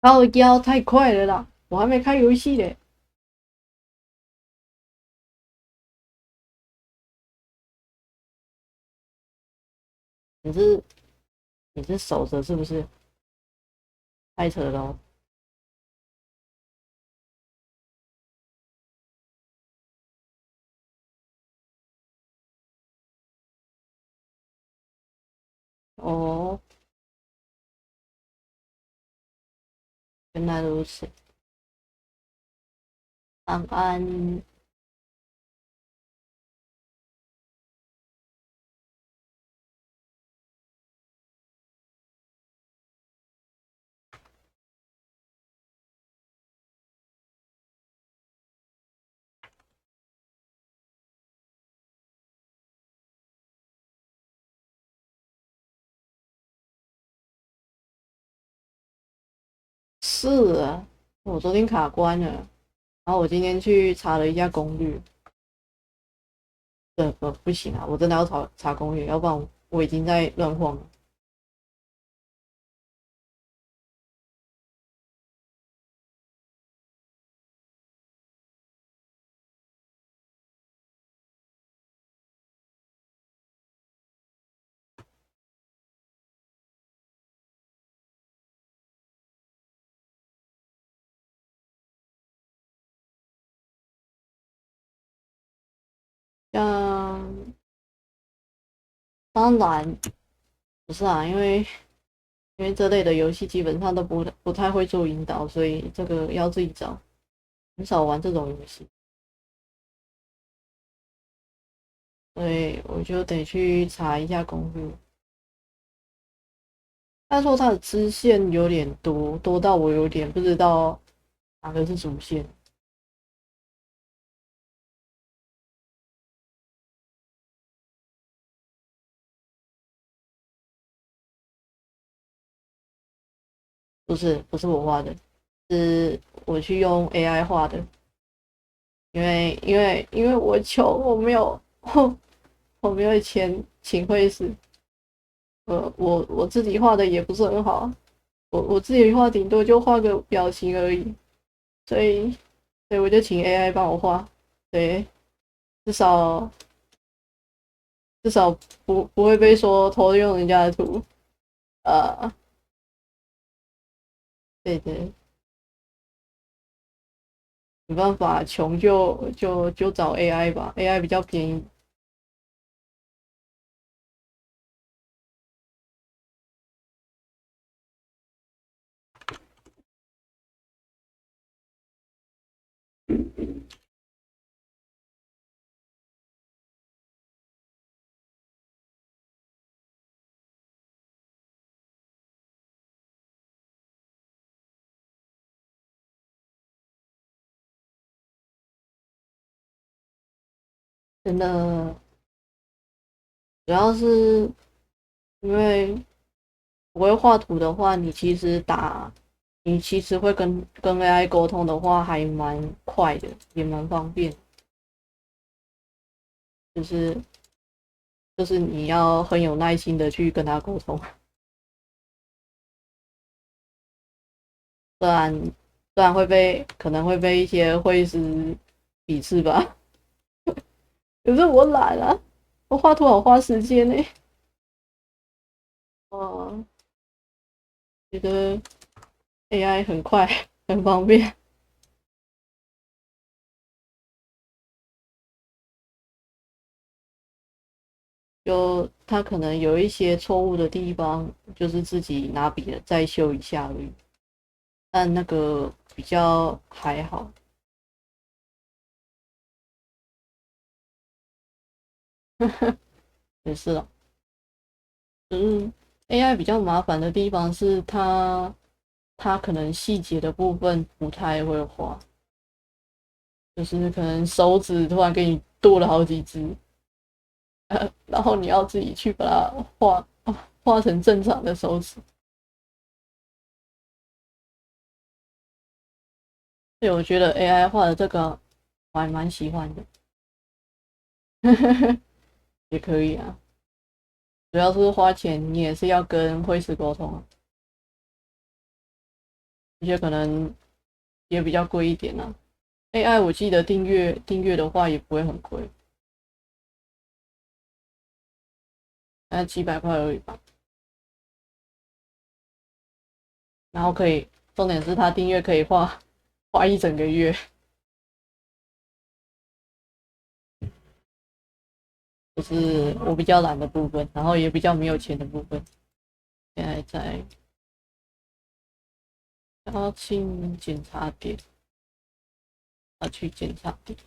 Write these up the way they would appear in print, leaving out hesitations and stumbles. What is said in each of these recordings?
靠腰太快了啦，我还没开游戏嘞。你是你是守着是不是？太扯了哦。哦，原来如此。安安，是啊，我昨天卡关了，然后我今天去查了一下攻略。不行啊，我真的要查攻略，要不然我已经在乱晃了。像当然不是啊，因为这类的游戏基本上都不太会做引导，所以这个要自己找，很少玩这种游戏，所以我就得去查一下攻略。他说他的支线有点多，多到我有点不知道哪个是主线。不是我画的，是我去用 AI 画的，因为我穷，我没有钱请绘师，我自己画的也不是很好，我自己画顶多就画个表情而已，所以我就请 AI 帮我画，对，至少至少不会被说偷用人家的图，呃，对对，没办法，穷就找 AI 吧，AI 比较便宜。真的，主要是因为不会画图的话，你其实会跟 AI 沟通的话，还蛮快的，也蛮方便。就是就是你要很有耐心的去跟他沟通，不然可能会被一些会师鄙视吧。可是我懒啊，我画图好花时间呢、哦，觉得 AI 很快，很方便。就他可能有一些错误的地方，就是自己拿笔的再修一下而已。但那个比较还好，也是了。嗯，AI 比较麻烦的地方是它可能细节的部分不太会画，就是可能手指突然给你多了好几只，然后你要自己去把它画成正常的手指。所以我觉得 AI 画的这个我还蛮喜欢的，也可以啊。主要是花钱，你也是要跟会师沟通啊。而且可能也比较贵一点啊。AI 我记得订阅的话也不会很贵，大概700块而已吧。然后重点是它订阅可以花一整个月，就是我比较懒的部分，然后也比较没有钱的部分。现在在要进检查点，要去检查点，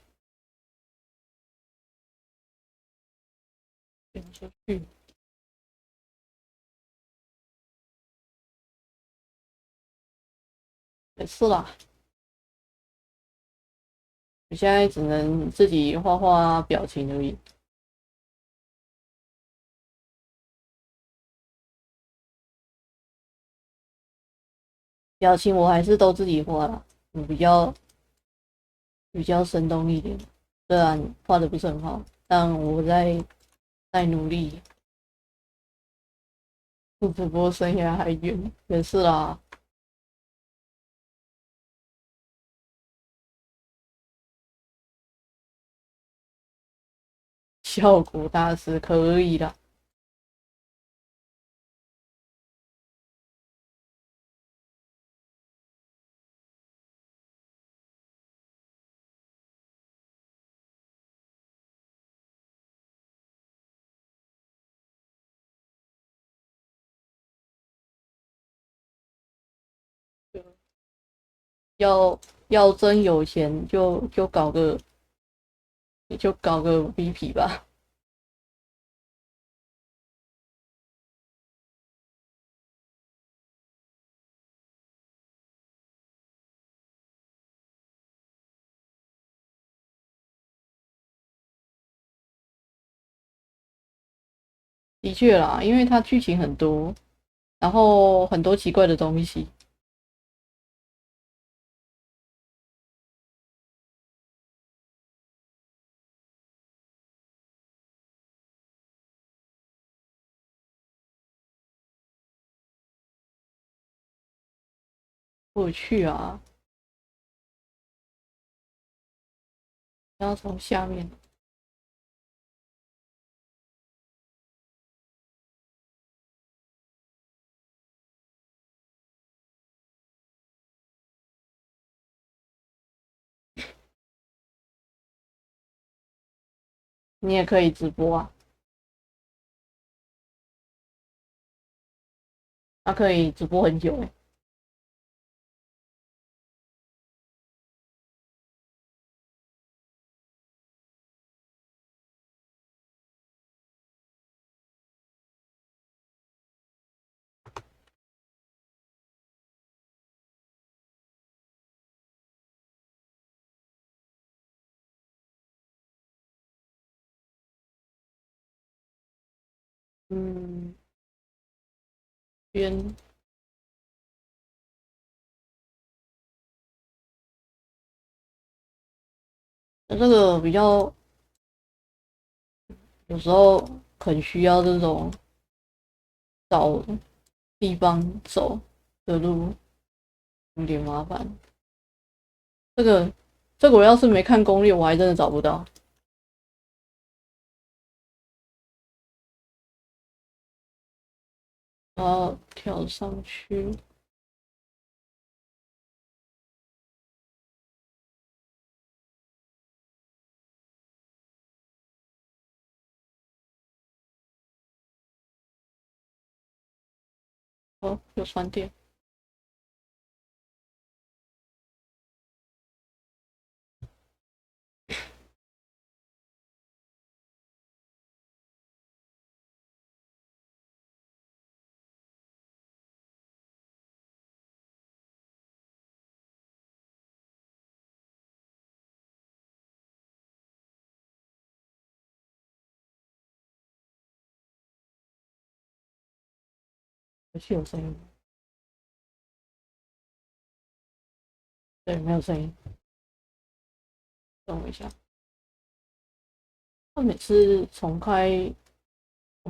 点出去。没事啦，我现在只能自己画画表情而已。表情我还是都自己画啦，我比较生动一点，虽然画的不是很好，但我在努力。离主播生涯还远，没事啦。效果大师可以啦。要真有钱就搞个 VP 吧。的确啦，因为它剧情很多，然后很多奇怪的东西。我去啊，要从下面。你也可以直播啊，它可以直播很久诶。嗯，边这个比较有时候很需要这种找地方走的路，有点麻烦。这个我要是没看攻略，我还真的找不到。我要跳上去。哦，有船店。游戏有声音？对，没有声音。等我一下。他每次重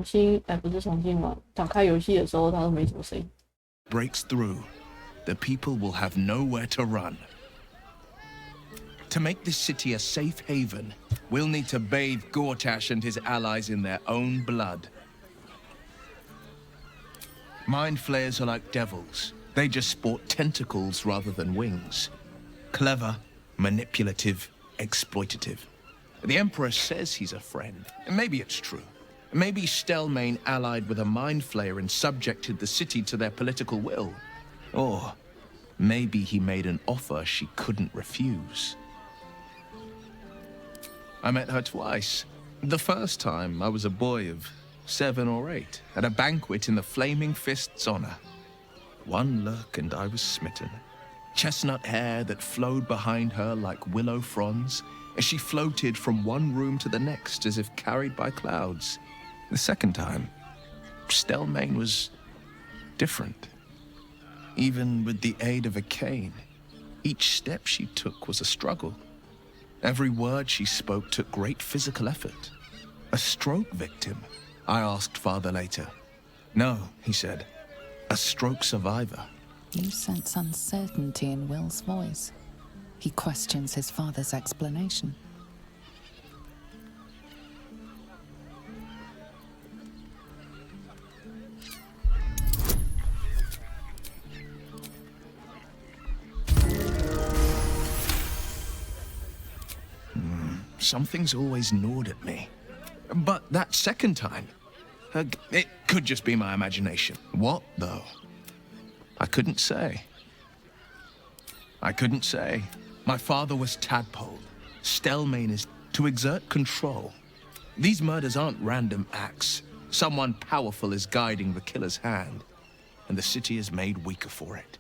新，不是重新玩，打开游戏的时候，它都没什么声音。breaks through. the people will have nowhere to run. To make this city a safe haven, we'll need to bathe Gortash and his allies in their own blood. Mind flayers are like devils. They just sport tentacles rather than wings. Clever, manipulative, exploitative. The Emperor says he's a friend. Maybe it's true. Maybe Stelmane allied with a mind flayer and subjected the city to their political will. Or maybe he made an offer she couldn't refuse. I met her twice. The first time, I was a boy of 7 or 8, at a banquet in the Flaming Fist's honor. One look and I was smitten. Chestnut hair that flowed behind her like willow fronds, as she floated from one room to the next as if carried by clouds. The second time, Stelmane was different. Even with the aid of a cane, each step she took was a struggle. Every word she spoke took great physical effort. A stroke victim? I asked father later. No, he said. A stroke survivor. You sense uncertainty in Will's voice. He questions his father's explanation. Something's always gnawed at me. But that second time, it could just be my imagination. What, though? I couldn't say. My father was tadpole. Stelmane is to exert control. These murders aren't random acts. Someone powerful is guiding the killer's hand, and the city is made weaker for it.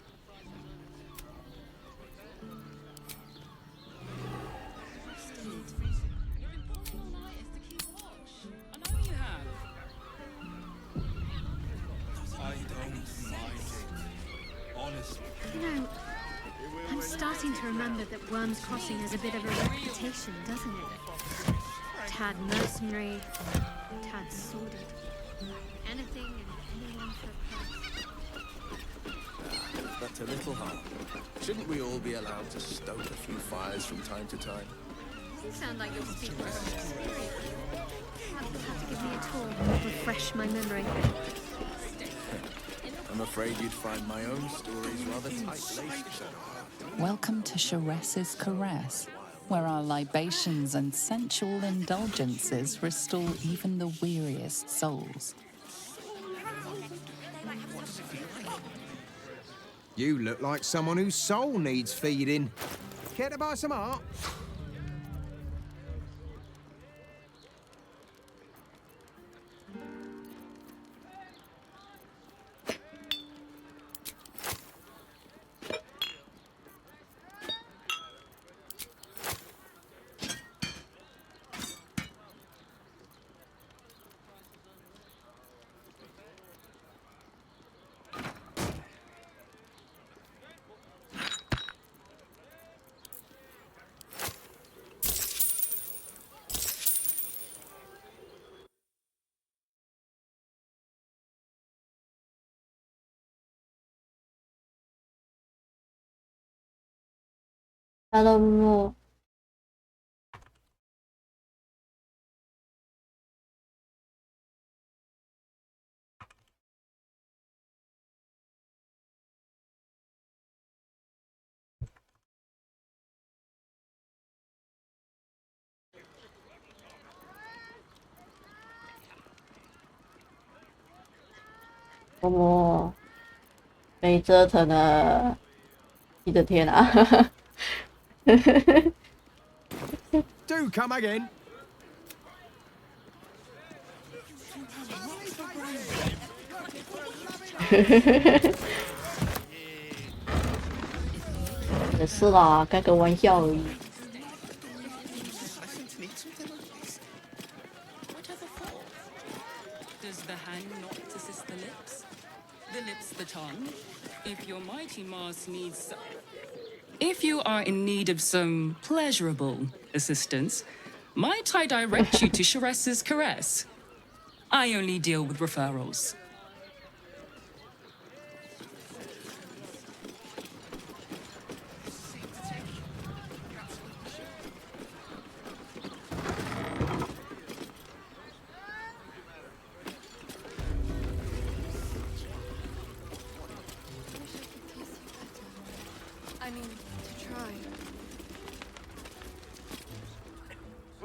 I'm starting to remember that Worm's Crossing has a bit of a reputation, doesn't it? Tad mercenary, tad sordid. Anything and anyone for a price. But a little harm. Shouldn't we all be allowed to stoke a few fires from time to time? You sound like you're speaking from experience. Perhaps you'll have to give me a tour to refresh my memory. I'm afraid you'd find my own stories rather tight-laced. Welcome to Sharess's Caress, where our libations and sensual indulgences restore even the weariest souls. You look like someone whose soul needs feeding. Care to buy some art? Hello，木木。木木，被折腾了一整天啊！Do come again. 没事啦，开个玩笑而已。Does the hand not assist the lips? The lips the tongue? If your mighty mass needs... If you are in need of some pleasurable assistance, might I direct you to Sharess's Caress? I only deal with referrals.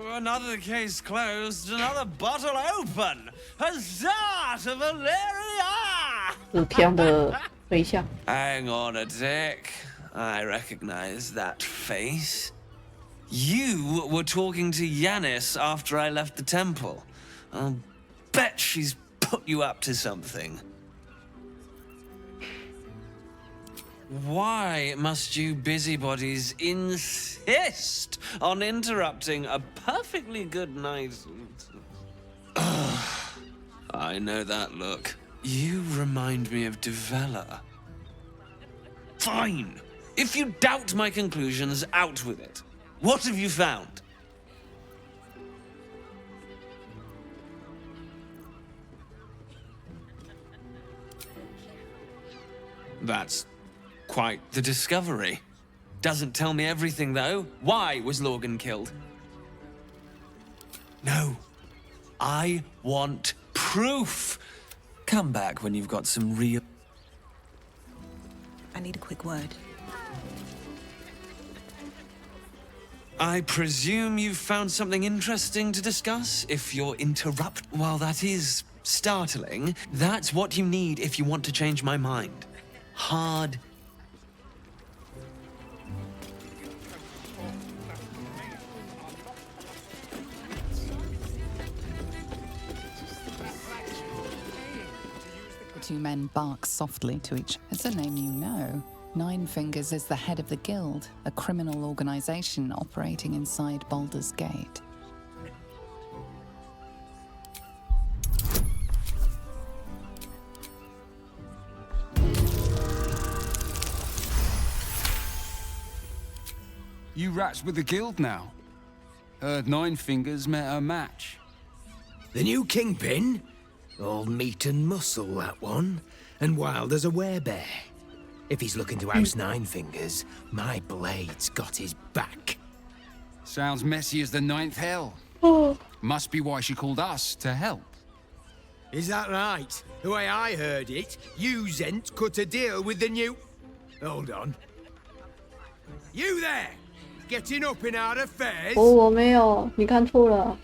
Another case closed, another bottle open. Huzzah to Valeria! 纸片的飞象。 Hang on a tick. I recognize that face. You were talking to Yanis after I left the temple. I'll bet she's put you up to something. Why must you busybodies insist on interrupting a perfectly good night? I know that look. You remind me of Devella. Fine. If you doubt my conclusions, out with it. What have you found? That's quite the discovery. Doesn't tell me everything, though. Why was Lorgan killed? No. I want proof. Come back when you've got some real... I need a quick word. I presume you've found something interesting to discuss if you're interrupt. While that is startling, that's what you need if you want to change my mind. Hard. The two men bark softly to each. It's a name you know. Nine Fingers is the head of the guild, a criminal organization operating inside Baldur's Gate. You rats with the guild now. Heard Nine Fingers met her match. The new kingpin? All meat and muscle, that one. And wild as a werebear. If he's looking to oust Nine Fingers, my blade's got his back. Sounds messy as the ninth hell. Must be why she called us to help. Is that right? The way I heard it, you Zent cut a deal with the new... Hold on. You there! Getting up in our affairs? 我没有，你看错了。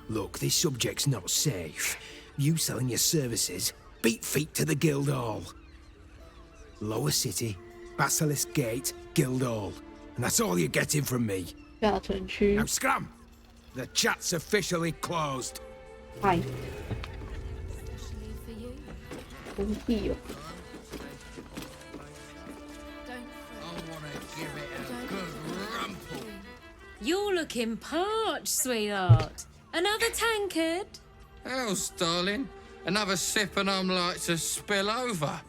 Look, this subject's not safe. You selling your services, beat feet to the Guildhall. Lower City, Basilisk Gate, Guildhall. And that's all you're getting from me. 下城区 Now scram! The chat's officially closed. 嗨，封闭了。 You're looking parched, sweetheart. Another tankard? Else, darling. Another sip and I'm like to spill over.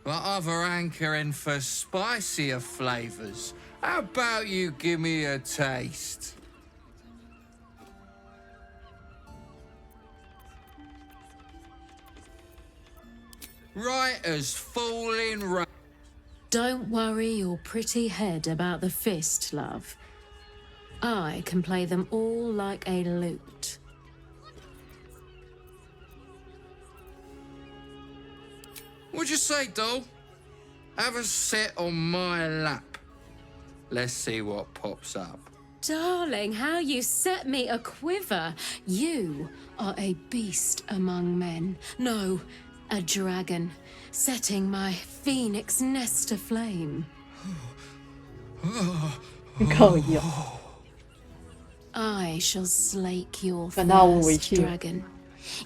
But other hankering for spicier flavours. How about you give me a taste? Right as falling rain. Don't worry your pretty head about the fist, love. I can play them all like a lute. What'd you say, doll? Have a sit on my lap. Let's see what pops up. Darling, how you set me a quiver. You are a beast among men. No, a dragon, setting my phoenix nest aflame. 靠腰， I shall slake your 感到无委 thirst, 屈。 dragon.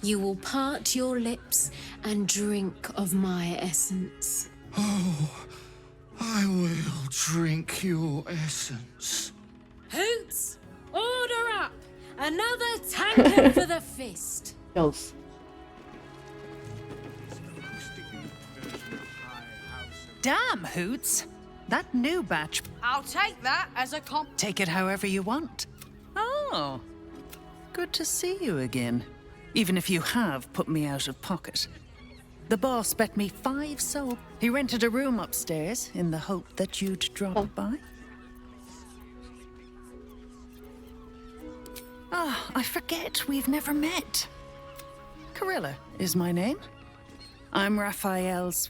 You will part your lips and drink of my essence. Oh, I will drink your essence. Hoots, order up! Another tankard for the fist. 笑死。 Damn, Hoots! That new batch. I'll take that as a Take it however you want. Oh, good to see you again. Even if you have put me out of pocket. The boss bet me 5 soul. He rented a room upstairs in the hope that you'd drop by. Ah, I forget we've never met. Carilla is my name. I'm Raphael's.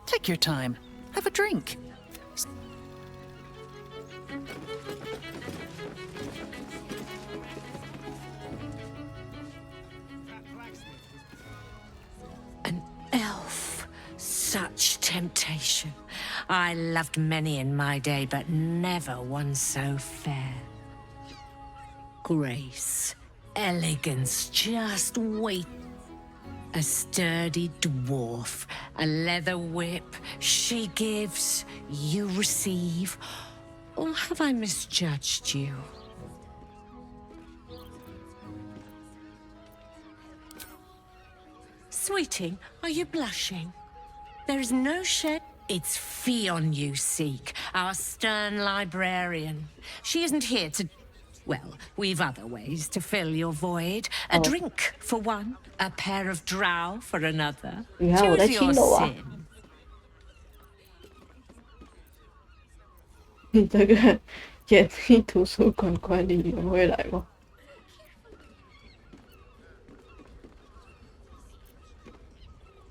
Take your time. Have a drink. An elf. Such temptation. I loved many in my day, but never one so fair. Grace, elegance, just wait. A sturdy dwarf, a leather whip. She gives, you receive. Or have I misjudged you? Sweeting, are you blushing? There is no shame. It's Fion you seek, our stern librarian. She isn't here to... Well, we've other ways to fill your void. A drink for one, a pair of drow for another. Choose your sin. 你这个简历图书馆管理员会来吗？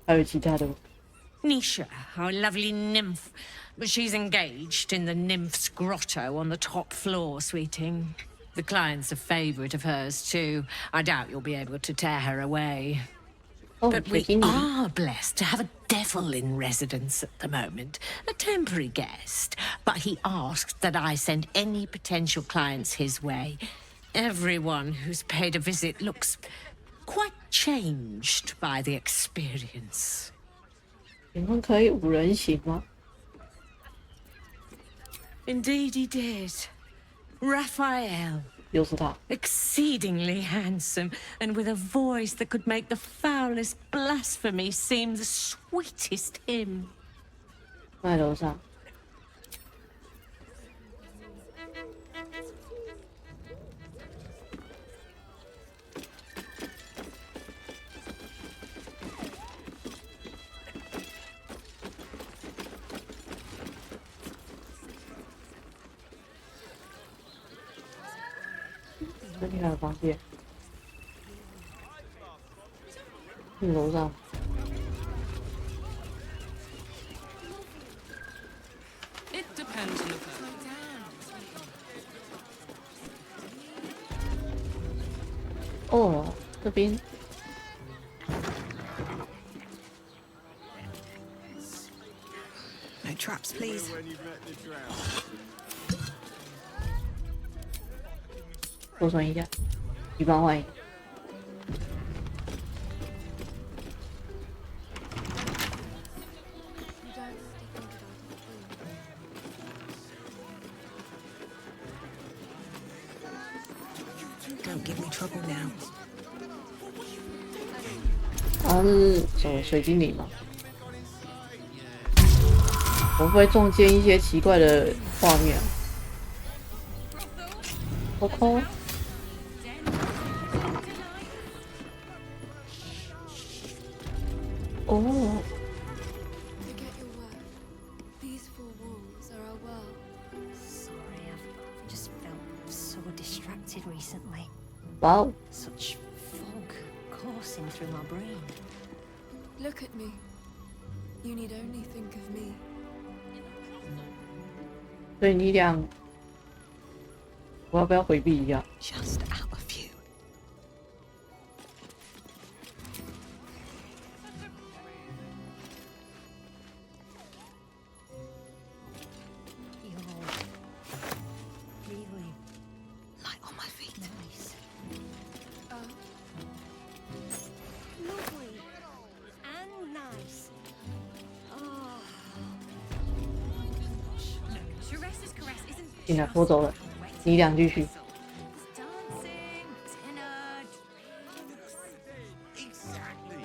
还有其他的吗？ Nisha, our lovely nymph. But she's engaged in the nymph's grotto on the top floor, sweeting. The client's a favourite of hers, too. I doubt you'll be able to tear her away. But we are blessed to have a devil in residence at the moment. A temporary guest. But he asked that I send any potential clients his way. Everyone who's paid a visit looks quite changed by the experience. 请问可以5人行吗？ Indeed he did. Raphael. 又是他。 Exceedingly handsome, and with a voice that could make the foulest blasphemy seem the sweetest hymn. 在楼上。这里还有房间，楼上。It depends on the person. 哦，这边。No traps, please. 多存一下，一般换一个。Don't give me trouble now. 他是什么水精灵吗？我会不会中间一些奇怪的画面啊？我靠！ Oh. Forget your work. These four walls are our world. Sorry, I've just felt so distracted recently. Wow. Such fog coursing through my brain. Look at me. You need only think of me. 所以你俩，我要不要回避一下？ Just out of view. Really Light on my feet. nice. Lovely and nice. Oh. Teresa's caress isn't 进来，我走了，你俩继续。 dancing, dinner, Exactly.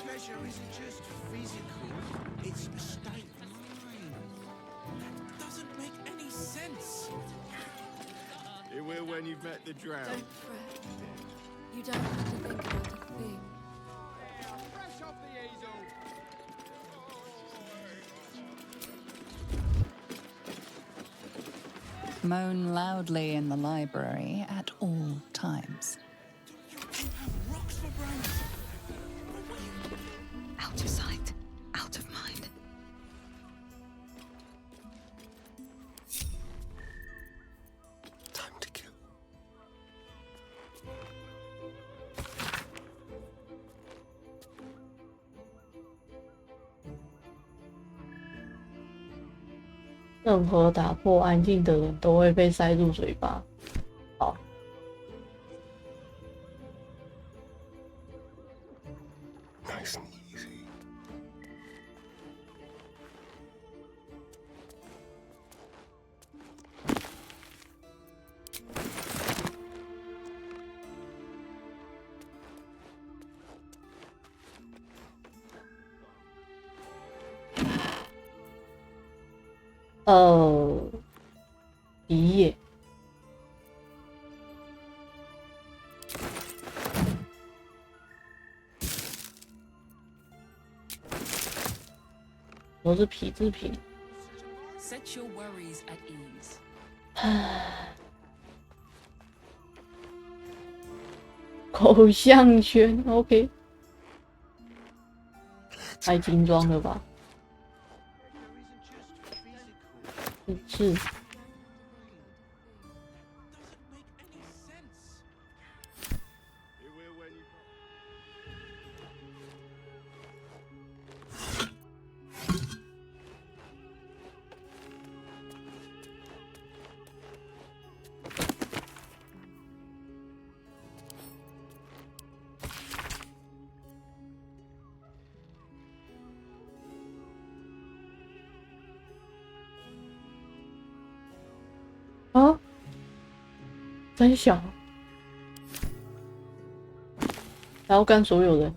Pleasure isn't just physical, it's a state of mind. That doesn't make any sense. It will when you've met the drow. Don't fret. You don't have to think about a thing. Fresh off the easel. Moan loudly in the library at all times. Out of sight. 任何打破安静的人都会被塞入嘴巴。好。Nice and easy. 鼻液。都是皮制品。Set your worries at ease. 口香圈 ，OK， 太精装了吧？是。啊，真小，然后干所有人。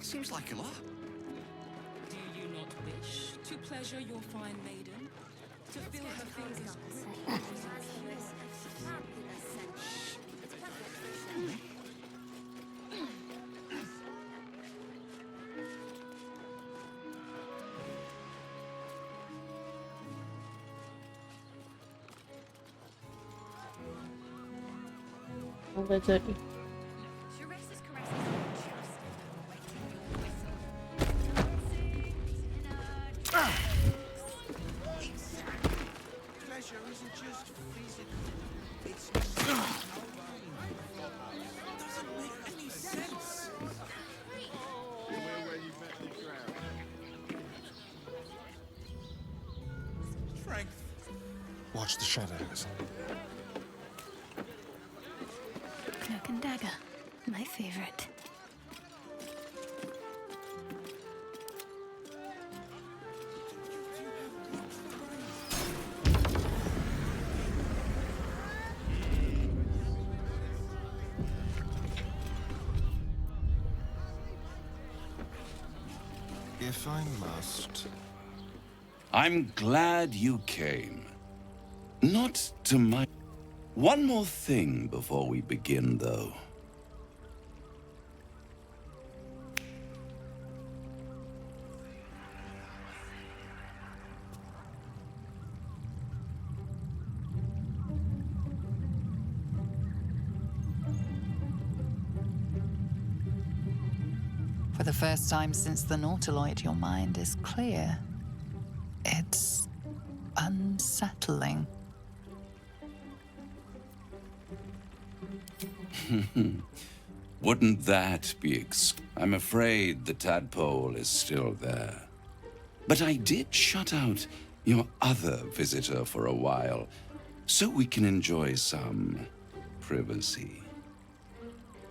Seems like a lot. Do you not wish to pleasure your fine maiden? To fill her fingers放在这里。Watch the shadows. Cloak and dagger, my favorite. If I must. I'm glad you came. Not to my... One more thing before we begin, though. For the first time since the Nautiloid, your mind is clear. It's unsettling. Wouldn't that be I'm afraid the tadpole is still there. But I did shut out your other visitor for a while, so we can enjoy some privacy.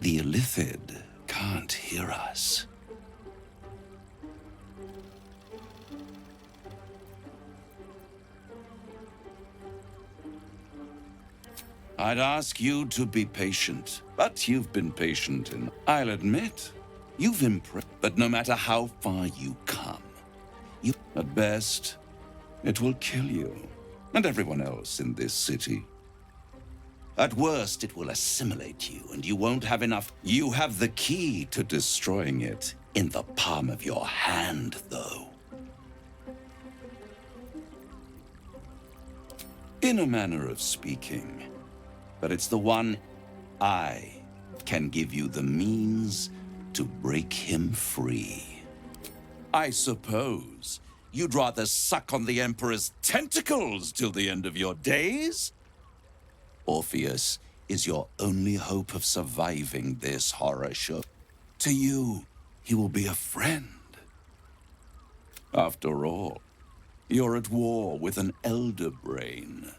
The Illithid can't hear us. I'd ask you to be patient, but you've been patient, and I'll admit, you've impressed. But no matter how far you come, at best, it will kill you, and everyone else in this city. At worst, it will assimilate you, and you won't have enough. You have the key to destroying it in the palm of your hand, though. In a manner of speaking. But it's the one I can give you the means to break him free. I suppose you'd rather suck on the Emperor's tentacles till the end of your days? Orpheus is your only hope of surviving this horror show. To you, he will be a friend. After all, you're at war with an elder brain.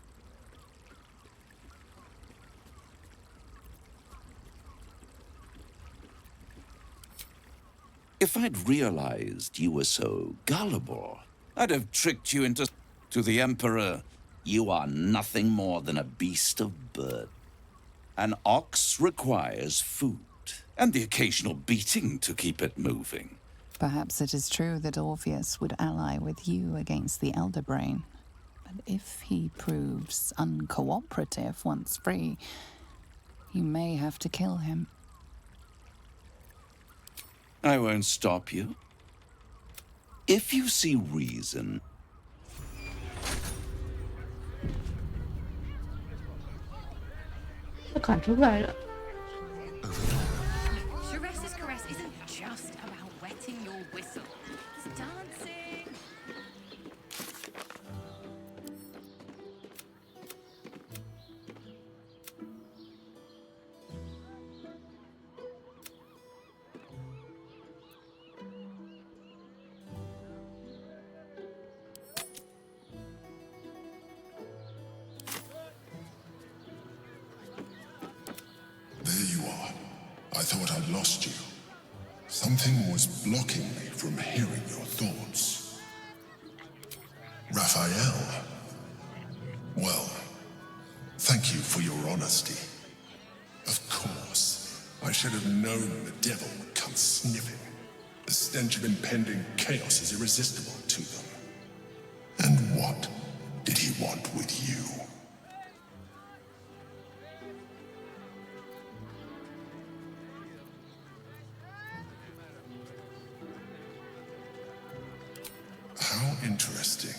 If I'd realized you were so gullible, I'd have tricked you into... To the Emperor, you are nothing more than a beast of burden. An ox requires food, and the occasional beating to keep it moving. Perhaps it is true that Orpheus would ally with you against the Elder Brain. But if he proves uncooperative once free, you may have to kill him. I won't stop you. If you see reason... Sharessa's caress isn't just about wetting your whistle. It's dancing. There you are. I thought I'd lost you. Something was blocking me from hearing your thoughts. Raphael. Well, thank you for your honesty. Of course, I should have known the devil would come sniffing. The stench of impending chaos is irresistible to them. And what did he want with you? How interesting.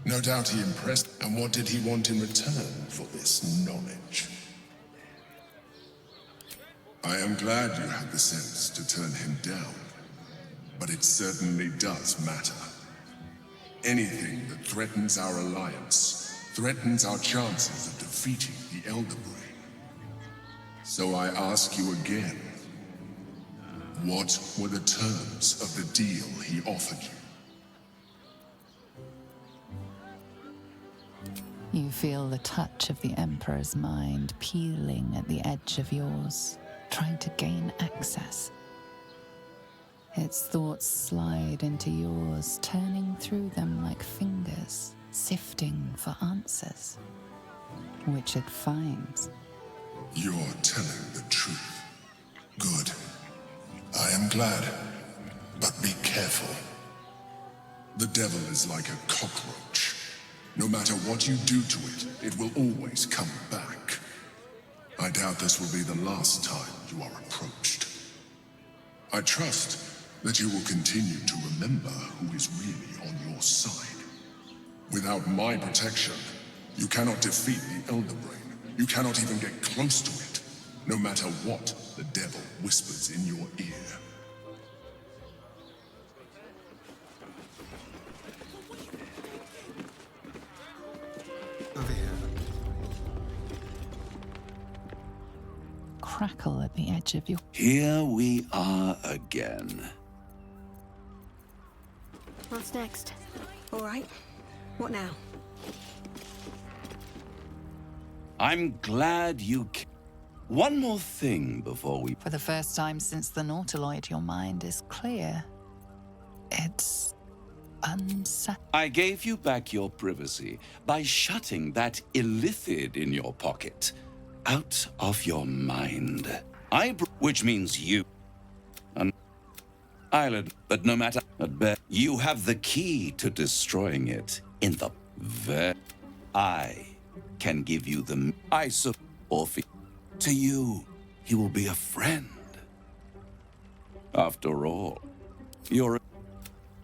No doubt he impressed. And what did he want in return for this knowledge? I am glad you had the sense to turn him down. But it certainly does matter. Anything that threatens our alliance threatens our chances of defeating the Elder Brain. So I ask you again, what were the terms of the deal he offered you? You feel the touch of the Emperor's mind peeling at the edge of yours, trying to gain access. Its thoughts slide into yours, turning through them like fingers, sifting for answers, which it finds. You're telling the truth. Good. I am glad. But be careful. The devil is like a cockroach. No matter what you do to it, it will always come back. I doubt this will be the last time you are approached. I trust that you will continue to remember who is really on your side. Without my protection, you cannot defeat the Elder Brain. You cannot even get close to it, no matter what the devil whispers in your ear. Over here. Crackle at the edge of your... Here we are again. What's next? All right. What now? I'm glad you... One more thing before we... For the first time since the Nautiloid, your mind is clear. It's I gave you back your privacy by shutting that illithid in your pocket out of your mind. Which means you. An island, but no matter, you have the key to destroying it in the I can give you the to you, he will be a friend. After all, you're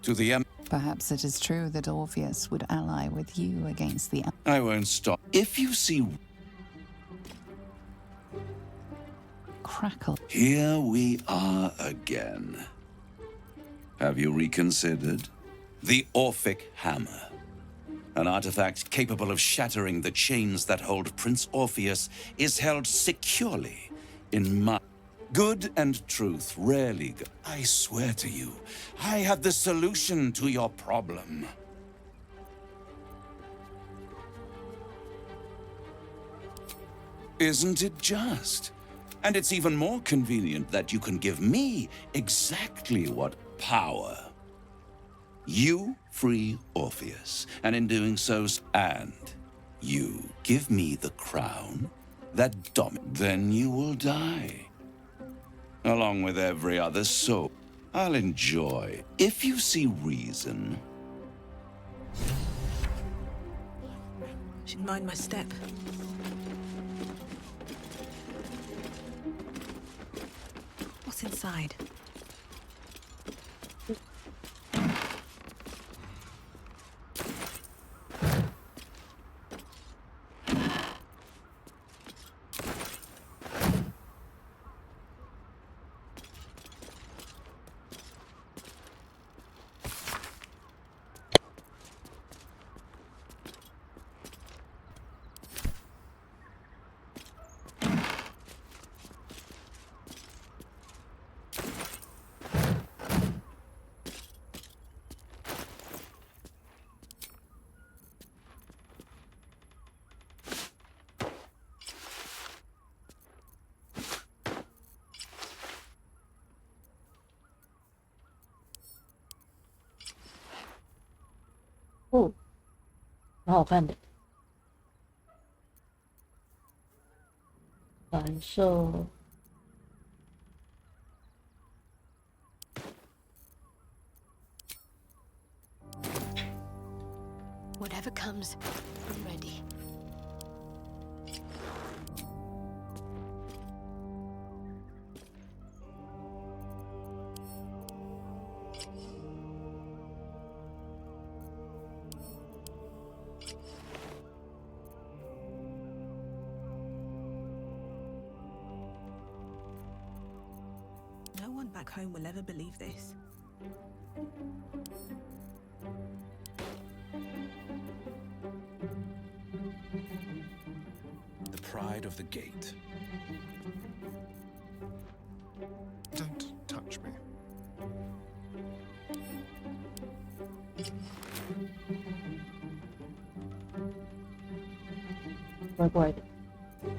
to the Perhaps it is true that Orpheus would ally with you against the... I won't stop. If you see... Crackle. Here we are again. Have you reconsidered? The Orphic Hammer. An artifact capable of shattering the chains that hold Prince Orpheus is held securely in my... Good and truth rarely go. I swear to you, I have the solution to your problem. Isn't it just? And it's even more convenient that you can give me exactly what power. You free Orpheus, and in doing so, and you give me the crown that then you will die. Along with every other soul. I'll enjoy. If you see reason. Should mind my step. What's inside?哦，蛮好看的。蓝色。Whatever comes, I'm ready. No one back home will ever believe this. The pride of the gate. Don't touch me.怪怪的，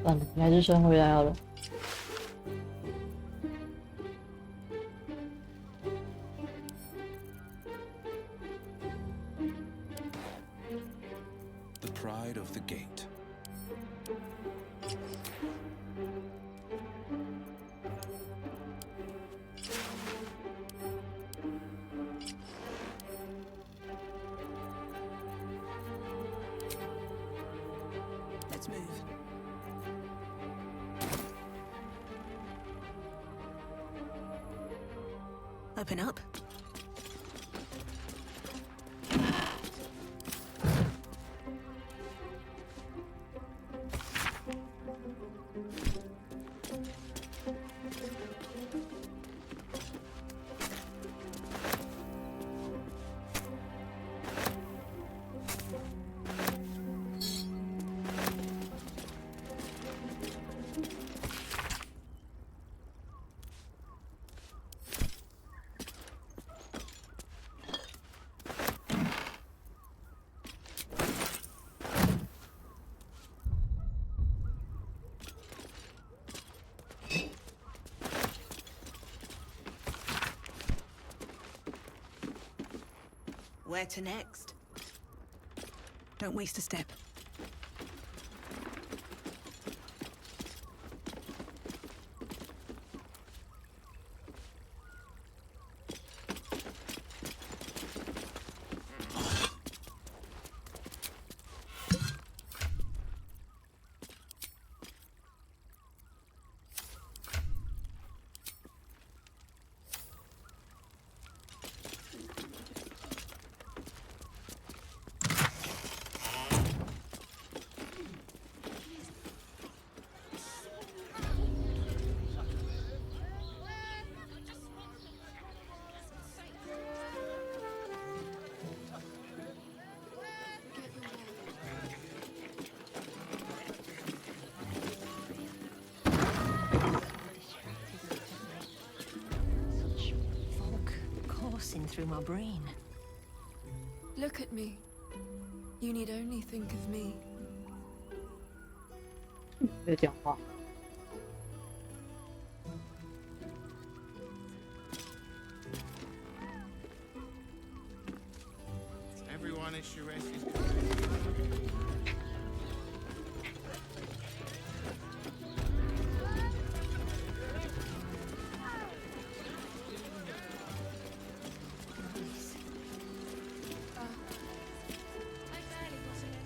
算了，你还是先回来好了。The pride of the gate. Let's move. Open up. Where to next? Don't waste a step. through my brain. Look at me. You need only think of me. 在讲话。 Everyone at Shiraz is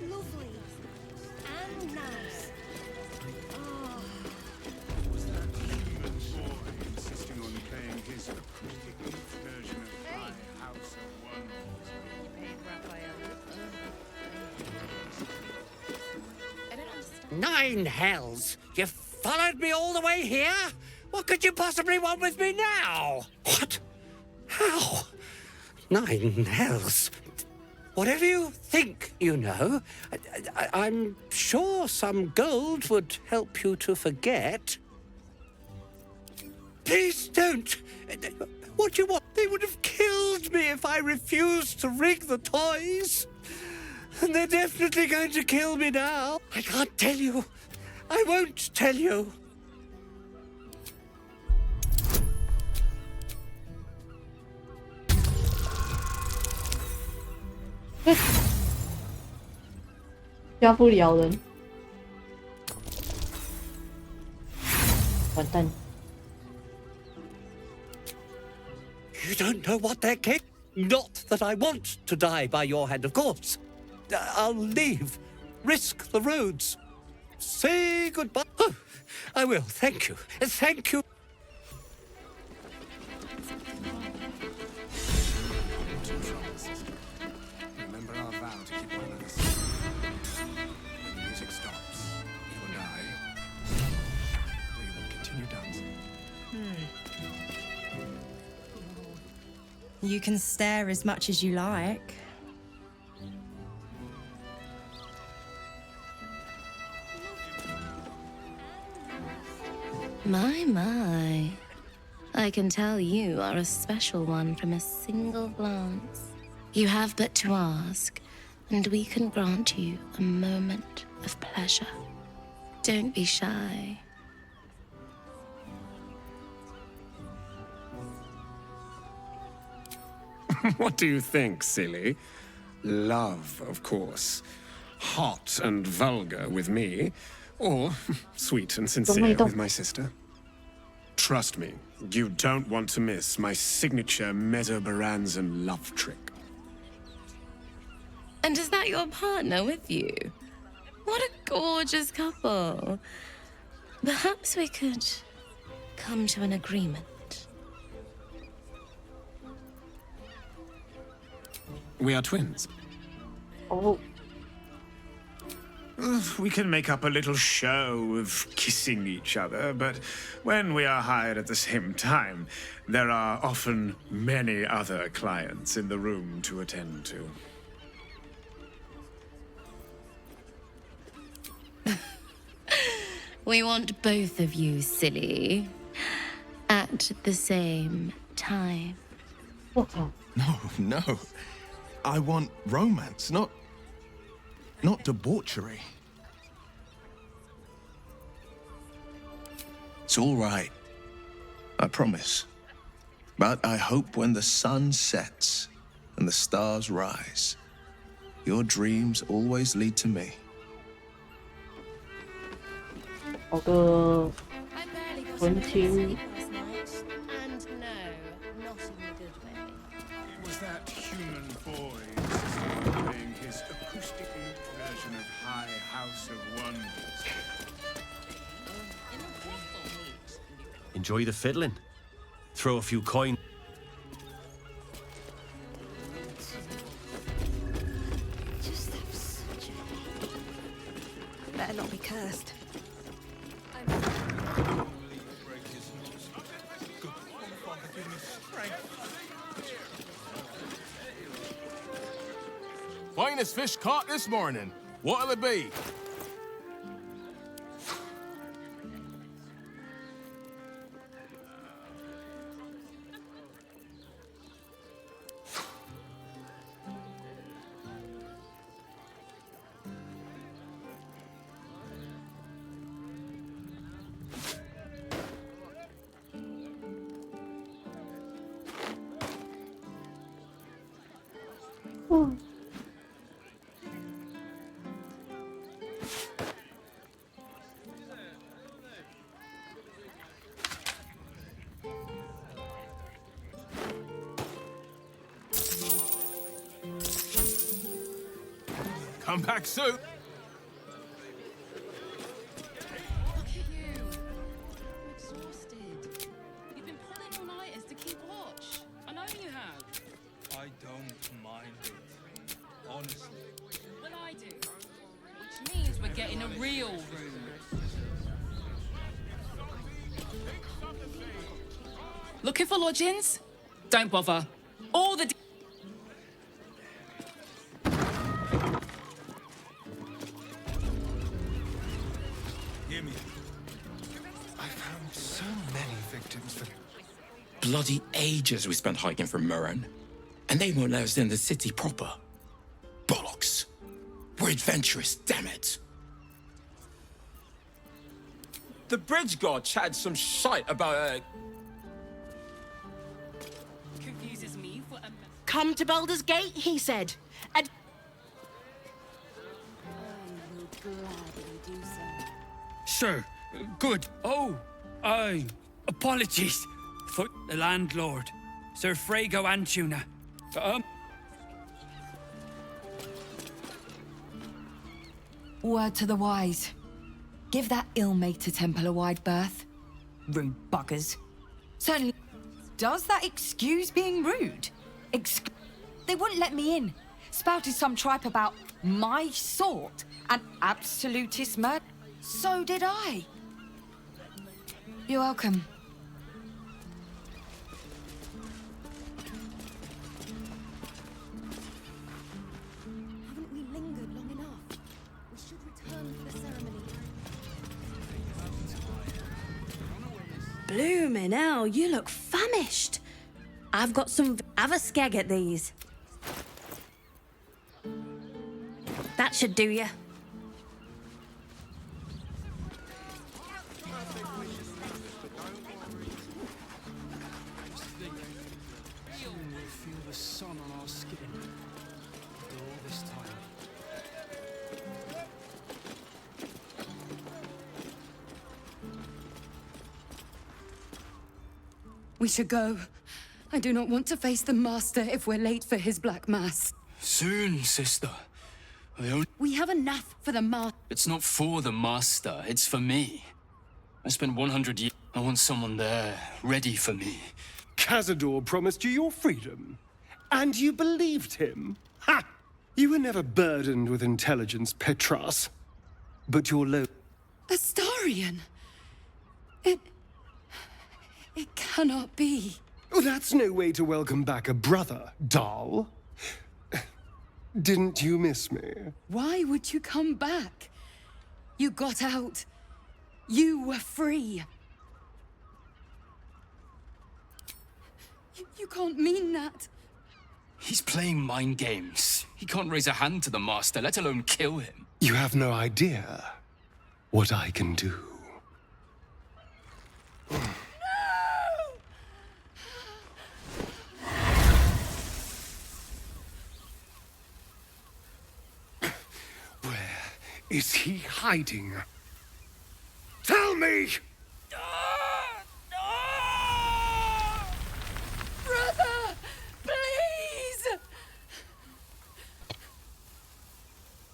Lovely. And nice. Oh. Was that human boy insisting on playing his acoustic version of High House of Wonders? I don't understand. 9 hells! You followed me all the way here? What could you possibly want with me now? What? How? 9 hells. Whatever you think you know, I'm sure some gold would help you to forget. Please don't. What do you want? They would have killed me if I refused to rig the toys. And they're definitely going to kill me now. I can't tell you. I won't tell you. 家不了人，完蛋！ You don't know what they're capable. Not that I want to die by your hand, of course. I'll leave. Risk the roads. Say goodbye. Oh, I will. Thank you. Thank you. Remember our vow to keep one another safe. When the music stops, you and I, we will continue dancing. You can stare as much as you like. My. I can tell you are a special one from a single glance. You have but to ask, and we can grant you a moment of pleasure. Don't be shy. What do you think, silly? Love, of course. Hot and vulgar with me, or sweet and sincere with my sister. Trust me, you don't want to miss my signature Mesobaranzan love trick. And is that your partner with you? What a gorgeous couple. Perhaps we could come to an agreement. We are twins. Oh. We can make up a little show of kissing each other, but when we are hired at the same time, there are often many other clients in the room to attend to. We want both of you, silly, at the same time. No. I want romance, not debauchery. It's all right. I promise. But I hope when the sun sets and the stars rise, your dreams always lead to me. 好个文青。 And no, not in a good way. Was that human boy insisting on playing his acoustic version of High House of Wonders? Enjoy the fiddling. Throw a few coins. Just have such a... Better not be cursed. Finest fish caught this morning. What'll it be? 嗯。Come back soon. Look at you. You're exhausted. You've been pulling all-nighters to keep watch. I know you have. I don't mind it. Honestly. Well, I do. Which means we're getting a real room. Looking for lodgings? Don't bother. All the... Hear me. I found so many victims for Bloody ages we spent hiking from Murren. And they won't let us in the city proper. Bollocks. We're adventurous, damn it. The bridge guard chatted some shite about Confuses me for a... Come to Baldur's Gate, he said. And Sure, good. Oh, apologies for the landlord, Sir Frago Antuna. Word to the wise. Give that ill-mated temple a wide berth. Rude buggers. Certainly. Does that excuse being rude? They wouldn't let me in. Spouted some tripe about my sort and absolutist murder. So did I. You're welcome. Haven't we lingered long enough? We should return for the ceremony. Bloomin' hell, you look famished. I've got some... Have a skeg at these. That should do you. Feel the sun on our skin. After all this time. We should go. I do not want to face the Master if we're late for his Black Mass. Soon, sister. We have enough for the Master. It's not for the Master, it's for me. I spent 100 years. I want someone there, ready for me. Cazador promised you your freedom. And you believed him? Ha! You were never burdened with intelligence, Petras. But your low... Astarion! It cannot be. Oh, that's no way to welcome back a brother, doll. Didn't you miss me? Why would you come back? You got out. You were free. You can't mean that. He's playing mind games. He can't raise a hand to the Master, let alone kill him. You have no idea what I can do. Where is he hiding? Tell me! Brother! Please!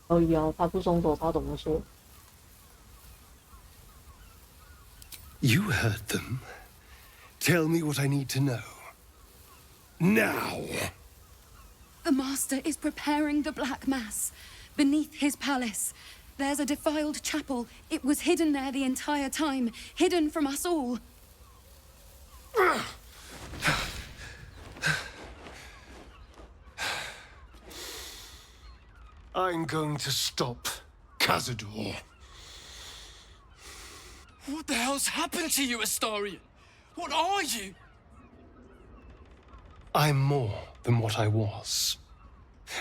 可以啊，他不松手，他怎么说？ You heard them. Tell me what I need to know. Now! The Master is preparing the Black Mass. Beneath his palace, there's a defiled chapel. It was hidden there the entire time, hidden from us all. I'm going to stop Cazador. What the hell's happened to you, Astarion? What are you? I'm more than what I was.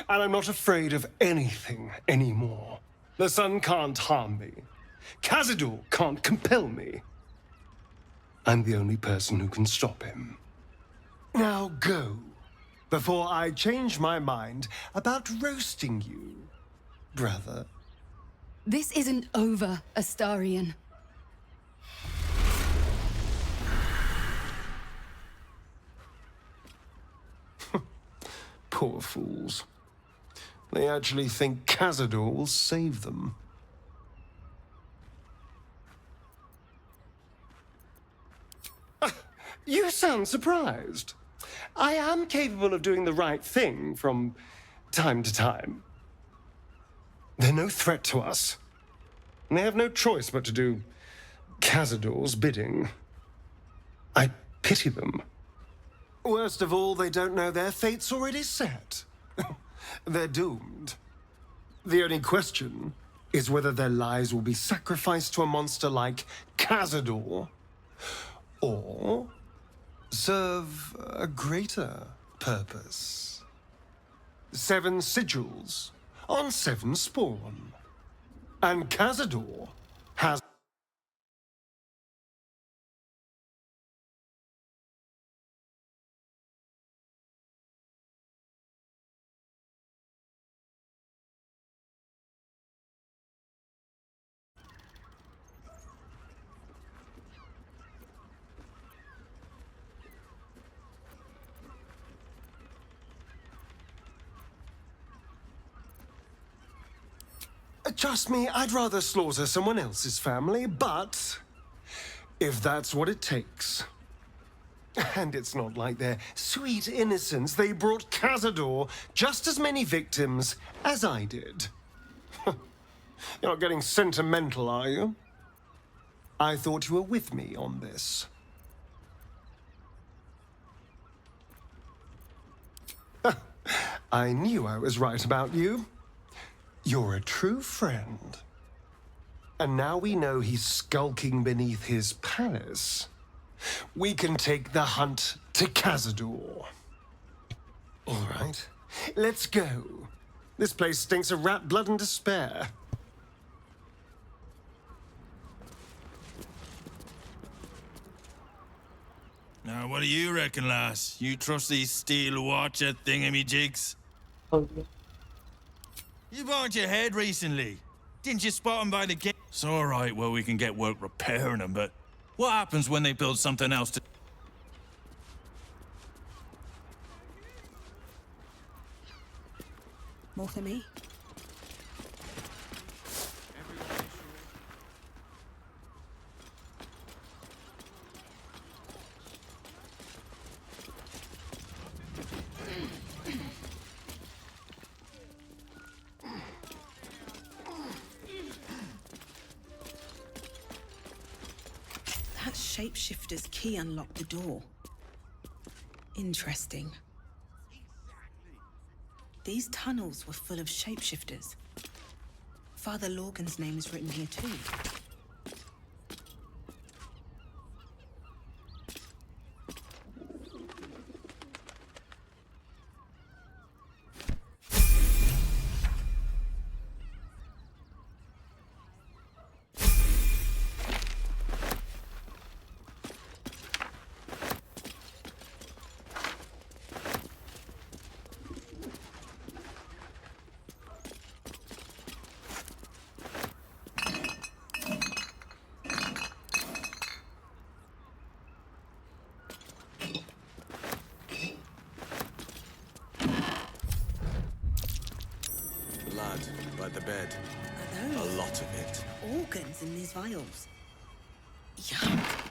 And I'm not afraid of anything anymore. The sun can't harm me. Cazador can't compel me. I'm the only person who can stop him. Now go before I change my mind about roasting you, brother. This isn't over, Astarion. Poor fools. They actually think Cazador will save them. You sound surprised. I am capable of doing the right thing from time to time. They're no threat to us. And they have no choice but to do Cazador's bidding. I pity them. Worst of all, they don't know their fate's already set. They're doomed. The only question is whether their lives will be sacrificed to a monster like Cazador, or serve a greater purpose. 7 sigils on 7 spawn. And Cazador has... Trust me, I'd rather slaughter someone else's family, but if that's what it takes. And it's not like their sweet innocence. They brought Cazador just as many victims as I did. You're not getting sentimental, are you? I thought you were with me on this. I knew I was right about you. You're a true friend. And now we know he's skulking beneath his palace. We can take the hunt to Cazador. All right, let's go. This place stinks of rat blood and despair. Now, what do you reckon, lass? You trust these steel watcher thingamajigs? You banged your head recently. Didn't you spot them by the gate? It's all right, well, we can get work repairing them, but what happens when they build something else to... More for me? That shapeshifter's key unlocked the door. Interesting. These tunnels were full of shapeshifters. Father Lorgan's name is written here too. Blood by the bed. Are those A lot of it. organs in these vials? Yuck.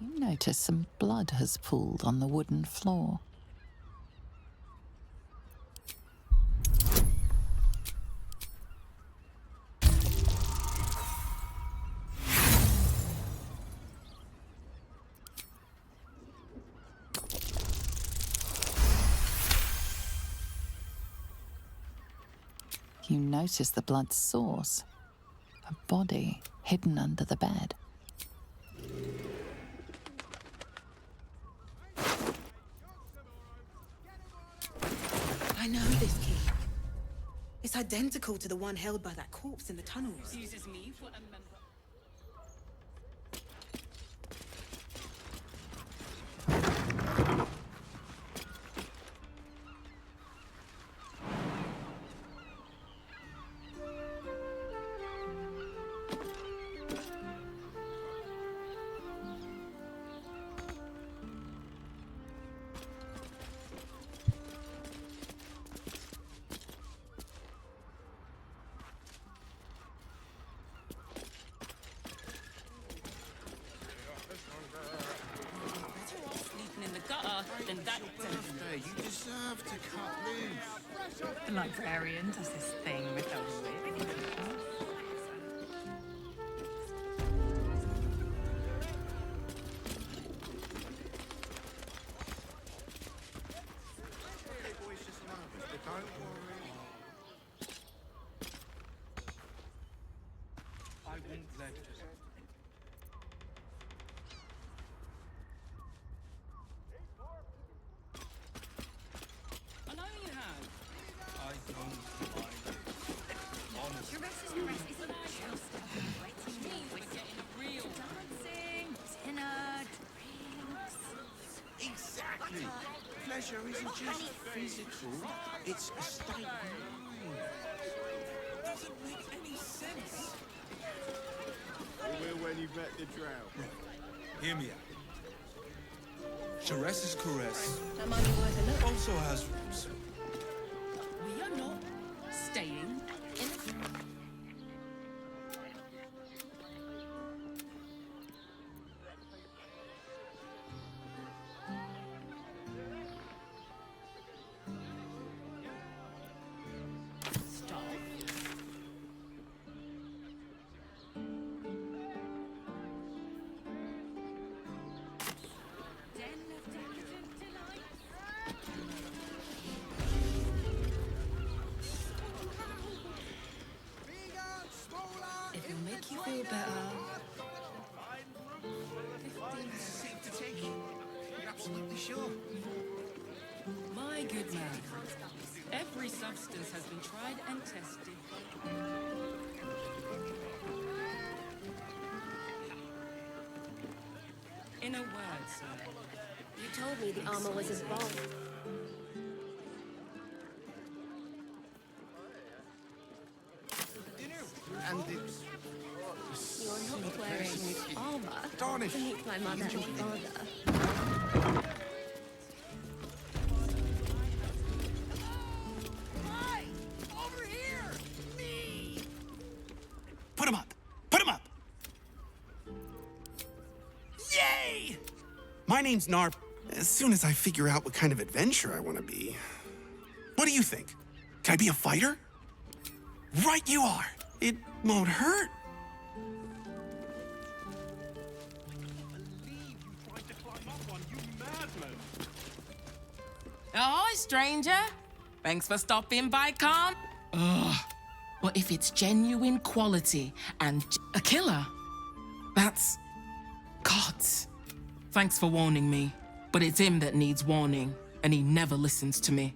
You notice some blood has pooled on the wooden floor. You notice the blood's source. A body hidden under the bed. I know this key. It's identical to the one held by that corpse in the tunnels. Uses me for a member. Then that you deserve to cut loose. The librarian does this thing with the whip. I won't let you. I know you have. I don't mind it. Honestly. We're getting real. Dancing, dinner, drinks. Exactly. Pleasure isn't just physical, it's a state of mind. It doesn't make any sense. You will when you've met the drow. Right. Hear me out. Chares's caress That might be worth a look. also has roots. We are not staying in the... Stop. If it'll make you feel better. You're absolutely sure? My good man. Every substance has been tried and tested. In a word, sir. You told me the armor was his ball. And it's... You're not wearing armor Tarnish. to meet my mother and father. Over here! Me! Put him up! Put him up! Yay! My name's Narp. As soon as I figure out what kind of adventurer I want to be. What do you think? Can I be a fighter? Right you are! It won't hurt. Ahoy, stranger. Thanks for stopping by, Khan. Ugh. Well, if it's genuine quality and a killer, that's gods. Thanks for warning me, but it's him that needs warning, and he never listens to me.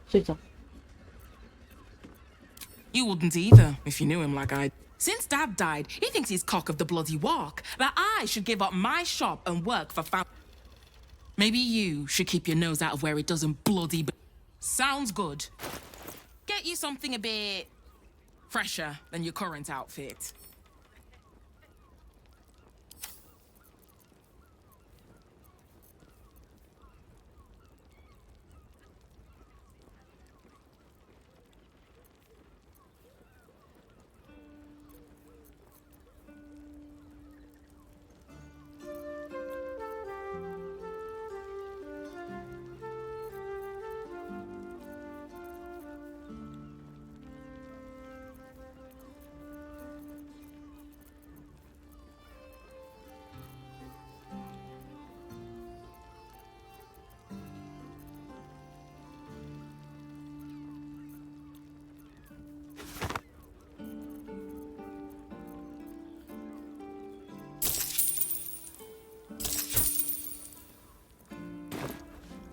睡着。 You wouldn't either if you knew him like I. Since Dad died, he thinks he's cock of the bloody walk. That I should give up my shop and work for Maybe you should keep your nose out of where it doesn't bloody. Sounds good. Get you something a bit fresher than your current outfit.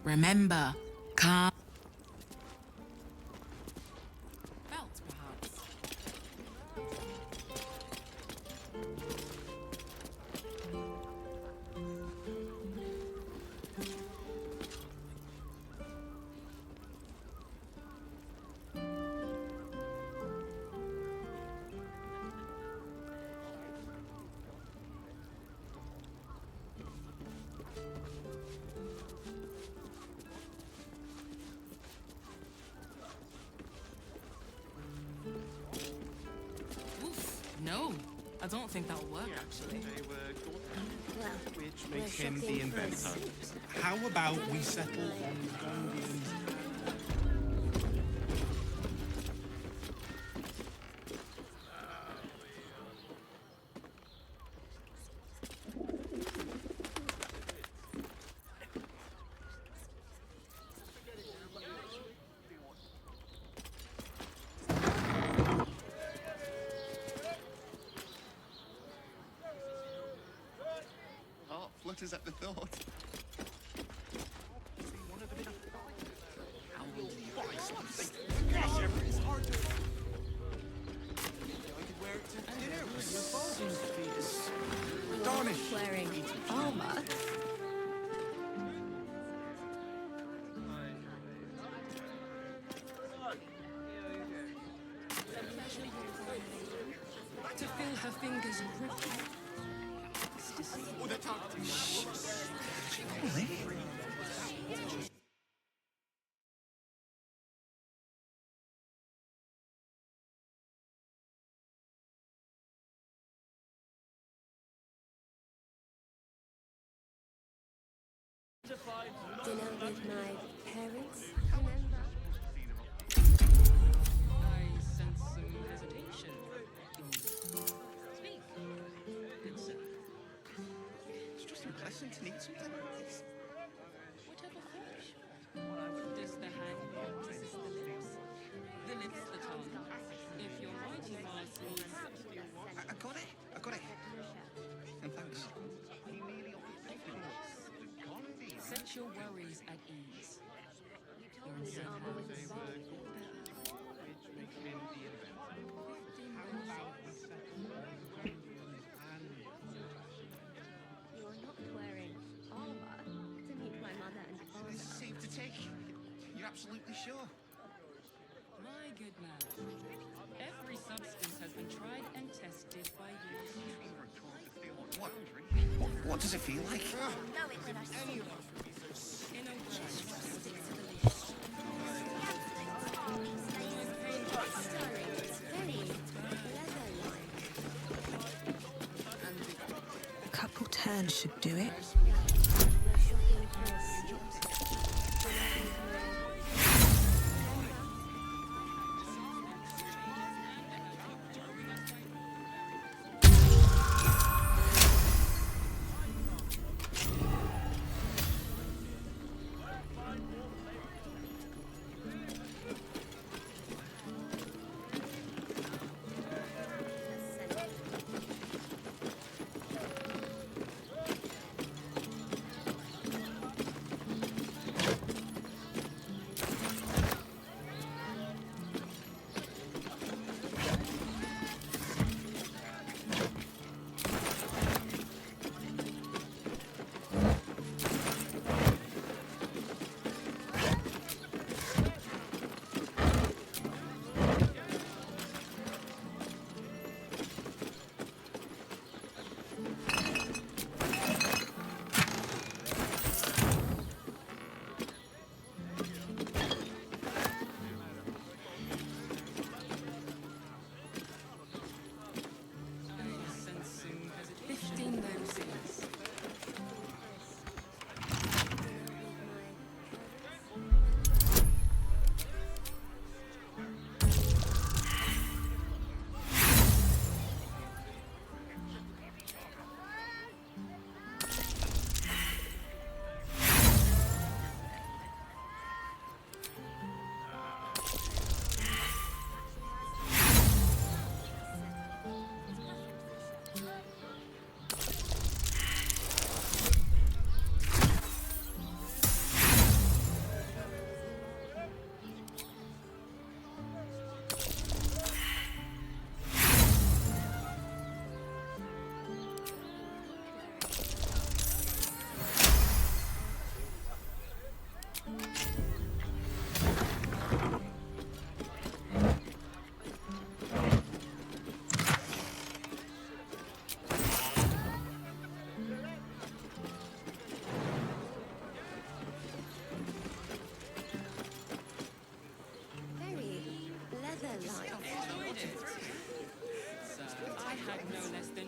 Remember, calm. Belt, perhaps. No, I don't think that'll work, actually. Which makes him the inventor. How about we settle on Gondian's... Flutters at the thought. Wearing armor. To feel her fingers grip. Dinner with my parents, remember? I sense some hesitation. Speak. Good sir. It's just impressive to need something like this. Whatever flourish. Does the hand resist the lips? The lips the tongue. If your mighty Mars needs... I got it. I got it. And thanks. Set your worries at ease. You're in safe hands. You're not wearing armor to meet my mother and father. This is safe to take. You're absolutely sure? My good man. Every substance has been tried and tested by years. What does it feel like? In a word, A couple turns should do it.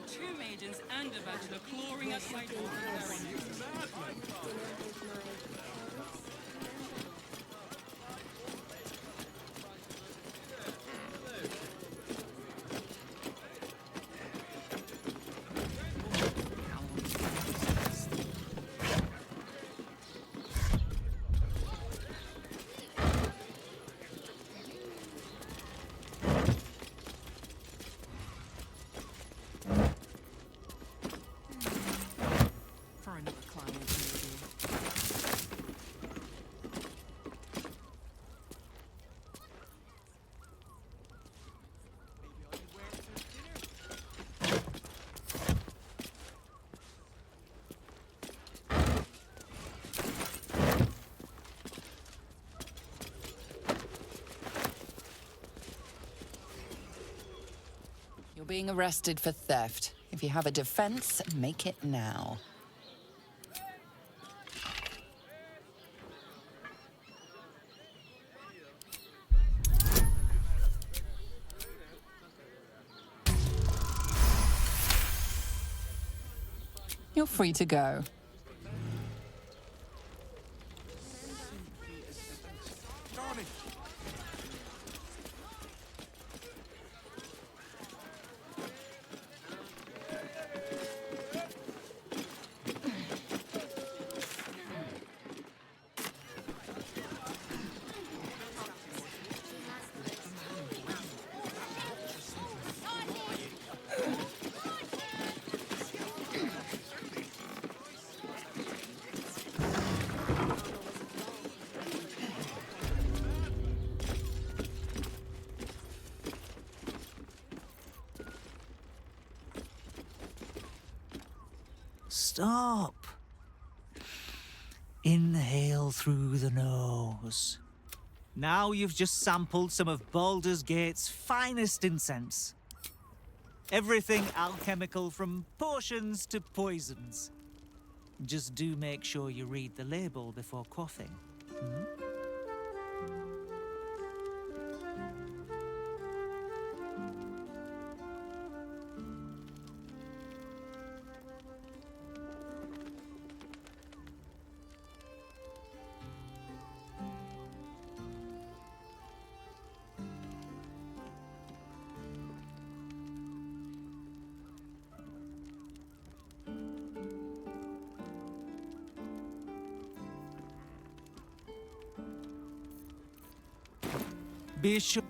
two maidens and a bachelor clawing at my door. For another client, maybe. You're being arrested for theft. If you have a defense, make it now. You're free to go. Stop. Inhale through the nose. Now you've just sampled some of Baldur's Gate's finest incense. Everything alchemical from potions to poisons. Just do make sure you read the label before quaffing. Be sure.